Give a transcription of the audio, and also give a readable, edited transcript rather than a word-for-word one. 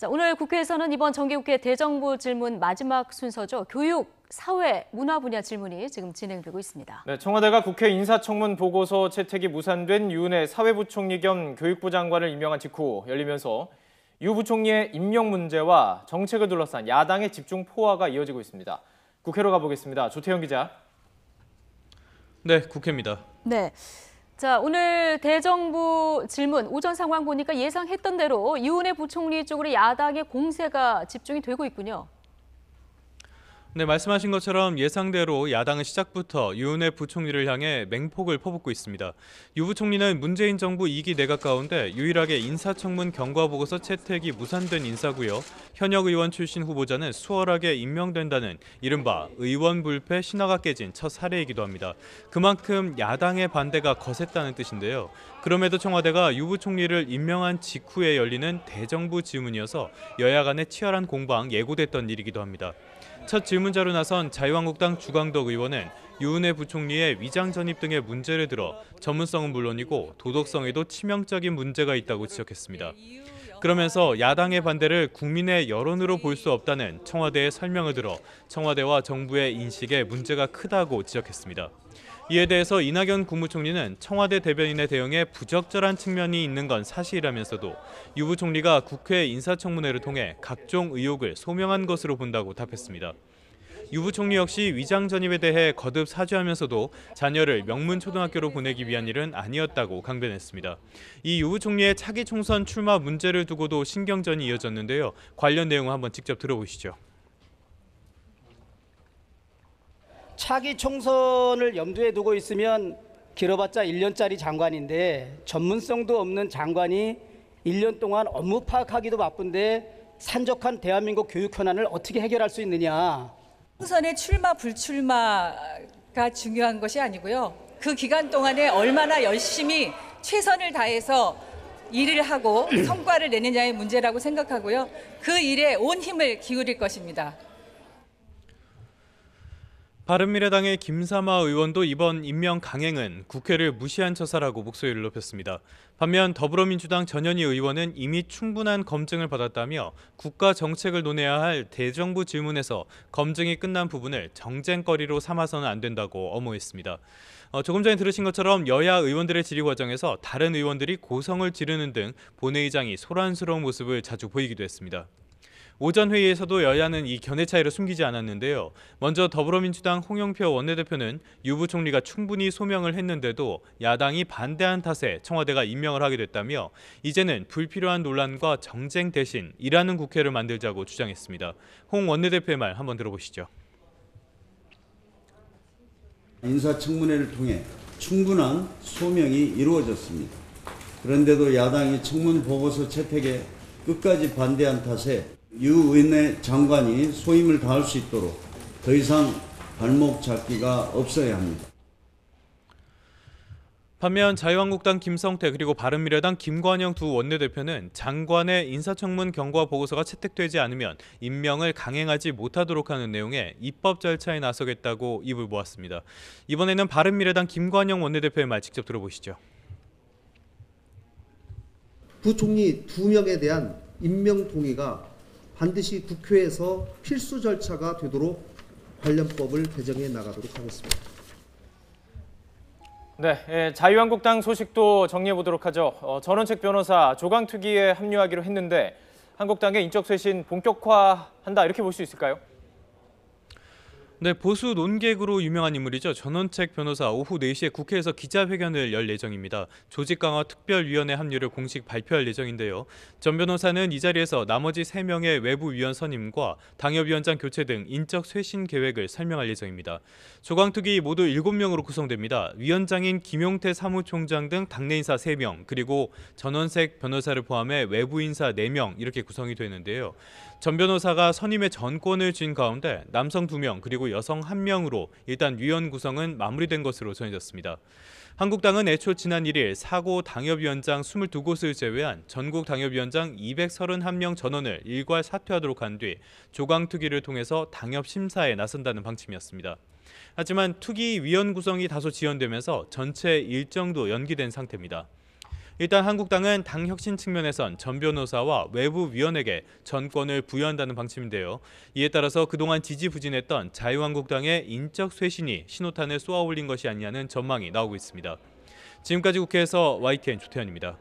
자, 오늘 국회에서는 이번 정기국회 대정부 질문 마지막 순서죠. 교육, 사회, 문화 분야 질문이 지금 진행되고 있습니다. 네, 청와대가 국회 인사청문 보고서 채택이 무산된 유은혜 사회부총리 겸 교육부 장관을 임명한 직후 열리면서 유 부총리의 임명 문제와 정책을 둘러싼 야당의 집중 포화가 이어지고 있습니다. 국회로 가보겠습니다. 조태영 기자. 네, 국회입니다. 네. 자, 오늘 대정부 질문 오전 상황 보니까 예상했던 대로 유은혜 부총리 쪽으로 야당의 공세가 집중이 되고 있군요. 네, 말씀하신 것처럼 예상대로 야당은 시작부터 유은혜 부총리를 향해 맹폭을 퍼붓고 있습니다. 유 부총리는 문재인 정부 2기 내각 가운데 유일하게 인사청문 경과보고서 채택이 무산된 인사고요. 현역 의원 출신 후보자는 수월하게 임명된다는 이른바 의원 불패 신화가 깨진 첫 사례이기도 합니다. 그만큼 야당의 반대가 거셌다는 뜻인데요. 그럼에도 청와대가 유 부총리를 임명한 직후에 열리는 대정부 질문이어서 여야 간의 치열한 공방 예고됐던 일이기도 합니다. 첫 질문자로 나선 자유한국당 주광덕 의원은 유은혜 부총리의 위장 전입 등의 문제를 들어 전문성은 물론이고 도덕성에도 치명적인 문제가 있다고 지적했습니다. 그러면서 야당의 반대를 국민의 여론으로 볼 수 없다는 청와대의 설명을 들어 청와대와 정부의 인식에 문제가 크다고 지적했습니다. 이에 대해서 이낙연 국무총리는 청와대 대변인의 대응에 부적절한 측면이 있는 건 사실이라면서도 유 부총리가 국회 인사청문회를 통해 각종 의혹을 소명한 것으로 본다고 답했습니다. 유 부총리 역시 위장 전입에 대해 거듭 사죄하면서도 자녀를 명문초등학교로 보내기 위한 일은 아니었다고 강변했습니다. 이 유 부총리의 차기 총선 출마 문제를 두고도 신경전이 이어졌는데요. 관련 내용을 한번 직접 들어보시죠. 차기 총선을 염두에 두고 있으면 길어봤자 1년짜리 장관인데 전문성도 없는 장관이 1년 동안 업무 파악하기도 바쁜데 산적한 대한민국 교육 현안을 어떻게 해결할 수 있느냐. 총선의 출마 불출마가 중요한 것이 아니고요. 그 기간 동안에 얼마나 열심히 최선을 다해서 일을 하고 성과를 내느냐의 문제라고 생각하고요. 그 일에 온 힘을 기울일 것입니다. 바른미래당의 김삼아 의원도 이번 임명 강행은 국회를 무시한 처사라고 목소리를 높였습니다. 반면 더불어민주당 전현희 의원은 이미 충분한 검증을 받았다며 국가 정책을 논해야 할 대정부 질문에서 검증이 끝난 부분을 정쟁거리로 삼아서는 안 된다고 엄호했습니다. 조금 전에 들으신 것처럼 여야 의원들의 질의 과정에서 다른 의원들이 고성을 지르는 등 본회의장이 소란스러운 모습을 자주 보이기도 했습니다. 오전 회의에서도 여야는 이 견해 차이를 숨기지 않았는데요. 먼저 더불어민주당 홍영표 원내대표는 유 부총리가 충분히 소명을 했는데도 야당이 반대한 탓에 청와대가 임명을 하게 됐다며 이제는 불필요한 논란과 정쟁 대신 일하는 국회를 만들자고 주장했습니다. 홍 원내대표의 말 한번 들어보시죠. 인사청문회를 통해 충분한 소명이 이루어졌습니다. 그런데도 야당이 청문 보고서 채택에 끝까지 반대한 탓에 유은혜 장관이 소임을 다할 수 있도록 더 이상 발목 잡기가 없어야 합니다. 반면 자유한국당 김성태 그리고 바른미래당 김관영 두 원내대표는 장관의 인사청문 경과 보고서가 채택되지 않으면 임명을 강행하지 못하도록 하는 내용의 입법 절차에 나서겠다고 입을 모았습니다. 이번에는 바른미래당 김관영 원내대표의 말 직접 들어보시죠. 부총리 2명에 대한 임명 동의가 반드시 국회에서 필수 절차가 되도록 관련법을 개정해 나가도록 하겠습니다. 네, 자유한국당 소식도 정리해 보도록 하죠. 전원책 변호사 조강특위에 합류하기로 했는데 한국당의 인적 쇄신 본격화한다 이렇게 볼 수 있을까요? 네, 보수 논객으로 유명한 인물이죠. 전원책 변호사 오후 4시에 국회에서 기자회견을 열 예정입니다. 조직강화 특별위원회 합류를 공식 발표할 예정인데요. 전 변호사는 이 자리에서 나머지 3명의 외부위원 선임과 당협위원장 교체 등 인적 쇄신 계획을 설명할 예정입니다. 조강특위 모두 7명으로 구성됩니다. 위원장인 김용태 사무총장 등 당내 인사 3명, 그리고 전원책 변호사를 포함해 외부 인사 4명 이렇게 구성이 되는데요. 전 변호사가 선임의 전권을 쥔 가운데 남성 2명 그리고 여성 1명으로 일단 위원 구성은 마무리된 것으로 전해졌습니다. 한국당은 애초 지난 1일 사고 당협위원장 22곳을 제외한 전국 당협위원장 231명 전원을 일괄 사퇴하도록 한 뒤 조강특위를 통해서 당협 심사에 나선다는 방침이었습니다. 하지만 특위 위원 구성이 다소 지연되면서 전체 일정도 연기된 상태입니다. 일단 한국당은 당 혁신 측면에선 전 변호사와 외부 위원에게 전권을 부여한다는 방침인데요. 이에 따라서 그동안 지지부진했던 자유한국당의 인적 쇄신이 신호탄을 쏘아올린 것이 아니냐는 전망이 나오고 있습니다. 지금까지 국회에서 YTN 조태현입니다.